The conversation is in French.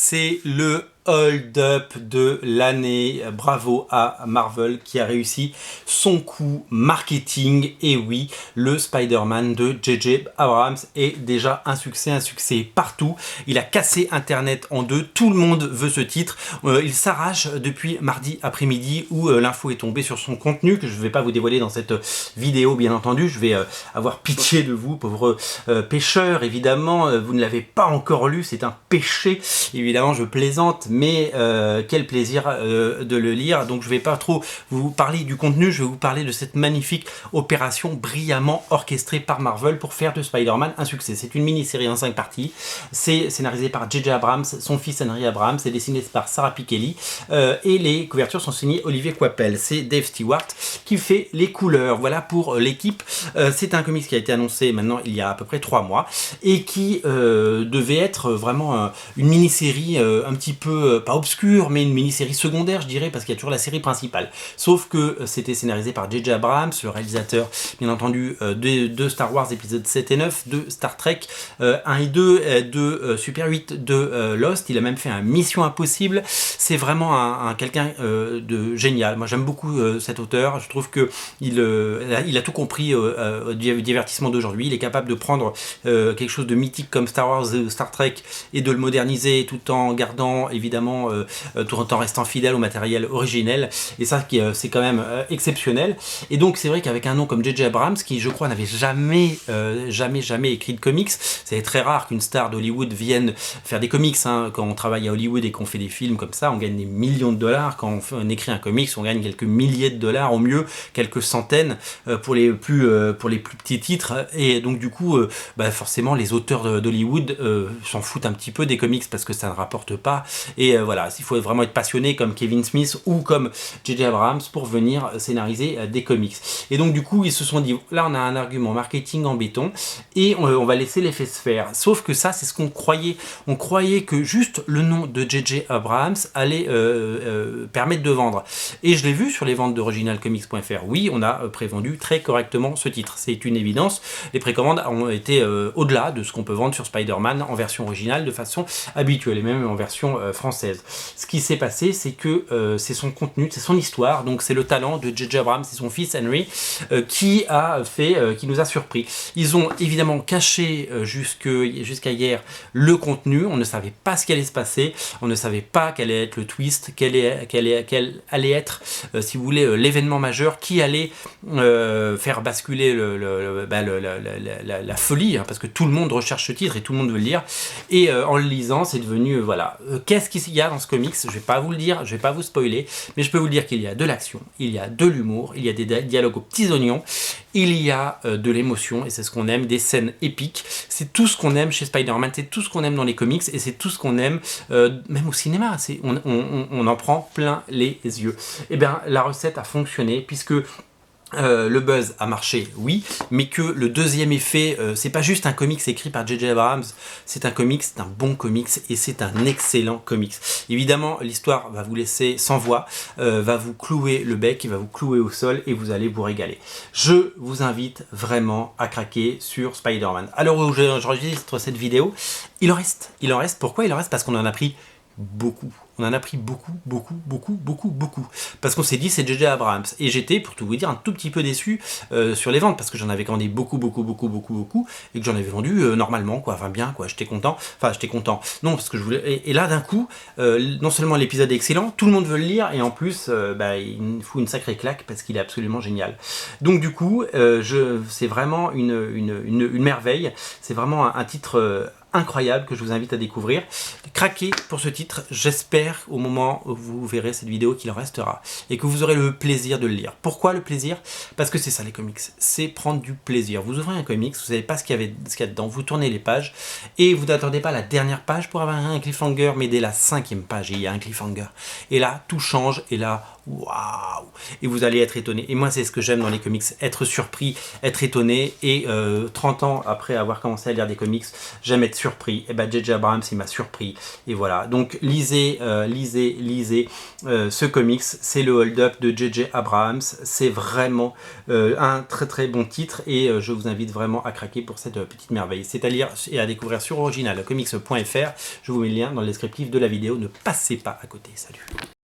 c'est le hold-up de l'année. Bravo à Marvel qui a réussi son coup marketing. Et oui, le Spider-Man de J.J. Abrams est déjà un succès partout. Il a cassé Internet en deux. Tout le monde veut ce titre. Il s'arrache depuis mardi après-midi où l'info est tombée sur son contenu que je ne vais pas vous dévoiler dans cette vidéo, bien entendu. Je vais avoir pitié de vous, pauvres pêcheurs. Évidemment, vous ne l'avez pas encore lu. C'est un péché. Évidemment, je plaisante. Mais quel plaisir de le lire. Donc je ne vais pas trop vous parler du contenu, je vais vous parler de cette magnifique opération brillamment orchestrée par Marvel pour faire de Spider-Man un succès. C'est une mini-série en 5 parties, c'est scénarisé par J.J. Abrams, son fils Henry Abrams, c'est dessiné par Sarah Pichelli et les couvertures sont signées Olivier Coipel. C'est Dave Stewart qui fait les couleurs. Voilà pour l'équipe. C'est un comics qui a été annoncé maintenant il y a à peu près 3 mois et qui devait être vraiment une mini-série un petit peu, pas obscure, mais une mini-série secondaire, je dirais, parce qu'il y a toujours la série principale. Sauf que c'était scénarisé par J.J. Abrams, le réalisateur, bien entendu, de Star Wars épisodes 7 et 9, de Star Trek 1 et 2, de Super 8, de Lost. Il a même fait un Mission Impossible. C'est vraiment quelqu'un de génial. Moi, j'aime beaucoup cet auteur. Je trouve que il a tout compris du divertissement d'aujourd'hui. Il est capable de prendre quelque chose de mythique comme Star Wars ou Star Trek et de le moderniser tout en gardant évidemment tout en restant fidèle au matériel originel, et ça c'est quand même exceptionnel. Et donc c'est vrai qu'avec un nom comme J.J. Abrams, qui je crois n'avait jamais écrit de comics, c'est très rare qu'une star d'Hollywood vienne faire des comics, hein. Quand on travaille à Hollywood et qu'on fait des films comme ça, on gagne des millions de dollars. Quand on écrit un comics, on gagne quelques milliers de dollars, au mieux quelques centaines pour les plus petits titres. Et donc du coup forcément les auteurs d'Hollywood s'en foutent un petit peu des comics parce que ça ne rapporte pas. Et voilà, il faut vraiment être passionné comme Kevin Smith ou comme J.J. Abrams pour venir scénariser des comics. Et donc du coup, ils se sont dit, là on a un argument marketing en béton et on va laisser l'effet se faire. Sauf que ça, c'est ce qu'on croyait. On croyait que juste le nom de J.J. Abrams allait permettre de vendre. Et je l'ai vu sur les ventes d'originalcomics.fr. Oui, on a prévendu très correctement ce titre. C'est une évidence. Les précommandes ont été au-delà de ce qu'on peut vendre sur Spider-Man en version originale de façon habituelle et même en version française. Ce qui s'est passé, c'est que c'est son contenu, c'est son histoire, donc c'est le talent de J.J. Abrams et son fils Henry qui nous a surpris. Ils ont évidemment caché jusqu'à hier le contenu. On ne savait pas ce qui allait se passer, on ne savait pas quel allait être le twist, quel allait être, si vous voulez, l'événement majeur qui allait faire basculer la folie, hein, parce que tout le monde recherche ce titre et tout le monde veut le lire. Et en le lisant, c'est devenu voilà. Qu'est-ce qu'il y a dans ce comics? Je vais pas vous le dire, je vais pas vous spoiler, mais je peux vous le dire qu'il y a de l'action, il y a de l'humour, il y a des dialogues aux petits oignons, il y a de l'émotion, et c'est ce qu'on aime, des scènes épiques. C'est tout ce qu'on aime chez Spider-Man, c'est tout ce qu'on aime dans les comics, et c'est tout ce qu'on aime même au cinéma. On en prend plein les yeux. Et bien, la recette a fonctionné, puisque le buzz a marché, oui, mais que le deuxième effet, c'est pas juste un comics écrit par J.J. Abrams, c'est un comics, c'est un bon comics et c'est un excellent comics. Évidemment, l'histoire va vous laisser sans voix, va vous clouer le bec, va vous clouer au sol et vous allez vous régaler. Je vous invite vraiment à craquer sur Spider-Man. À l'heure où j'enregistre cette vidéo, il en reste. Pourquoi il en reste? Parce qu'on en a pris beaucoup. On en a pris beaucoup. Parce qu'on s'est dit, c'est J.J. Abrams. Et j'étais, pour tout vous dire, un tout petit peu déçu sur les ventes, parce que j'en avais commandé beaucoup, et que j'en avais vendu normalement, quoi. Enfin, bien, quoi. J'étais content. Non, parce que je voulais... Et là, d'un coup, non seulement l'épisode est excellent, tout le monde veut le lire, et en plus, il me fout une sacrée claque, parce qu'il est absolument génial. Donc, du coup, c'est vraiment une merveille. C'est vraiment un titre... incroyable que je vous invite à découvrir. Craquez pour ce titre, j'espère au moment où vous verrez cette vidéo qu'il en restera et que vous aurez le plaisir de le lire. Pourquoi le plaisir? Parce que c'est ça les comics, c'est prendre du plaisir. Vous ouvrez un comics, vous savez pas ce qu'il y a dedans, vous tournez les pages et vous n'attendez pas la dernière page pour avoir un cliffhanger, mais dès la 5e page il y a un cliffhanger. Et là tout change et là waouh! Et vous allez être étonné. Et moi, c'est ce que j'aime dans les comics, être surpris, être étonné. Et 30 ans après avoir commencé à lire des comics, j'aime être surpris. Et ben J.J. Abrams, il m'a surpris. Et voilà. Donc lisez ce comics. C'est le Hold Up de J.J. Abrams. C'est vraiment un très très bon titre. Et je vous invite vraiment à craquer pour cette petite merveille. C'est à lire et à découvrir sur originalcomics.fr. Je vous mets le lien dans le descriptif de la vidéo. Ne passez pas à côté. Salut!